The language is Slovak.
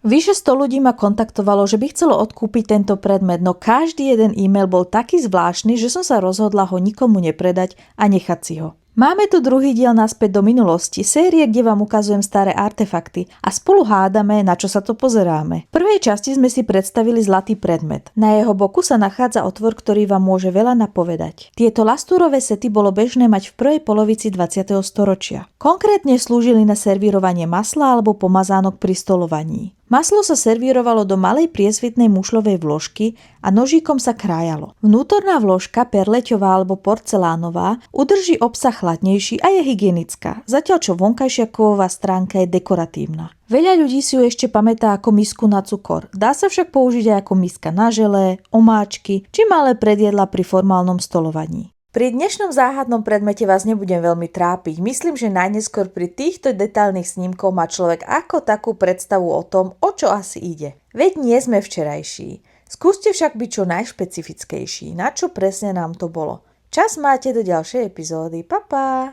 Vyše 100 ľudí ma kontaktovalo, že by chcelo odkúpiť tento predmet, no každý jeden e-mail bol taký zvláštny, že som sa rozhodla ho nikomu nepredať a nechať si ho. Máme tu druhý diel Naspäť do minulosti, série, kde vám ukazujem staré artefakty a spolu hádame, na čo sa to pozeráme. V prvej časti sme si predstavili zlatý predmet. Na jeho boku sa nachádza otvor, ktorý vám môže veľa napovedať. Tieto lastúrové sety bolo bežné mať v prvej polovici 20. storočia. Konkrétne slúžili na servírovanie masla alebo pomazánok pri stolovaní. Maslo sa servírovalo do malej priesvitnej mušľovej vložky a nožíkom sa krájalo. Vnútorná vložka, perleťová alebo porcelánová, udrží obsah chladnejší a je hygienická, zatiaľ čo vonkajšia kovová stránka je dekoratívna. Veľa ľudí si ju ešte pamätá ako misku na cukor. Dá sa však použiť aj ako miska na želé, omáčky či malé predjedlá pri formálnom stolovaní. Pri dnešnom záhadnom predmete vás nebudem veľmi trápiť. Myslím, že najneskôr pri týchto detailných snímkoch má človek ako takú predstavu o tom, o čo asi ide. Veď nie sme včerajší. Skúste však byť čo najšpecifickejší, na čo presne nám to bolo. Čas máte do ďalšej epizódy. Pa, pa!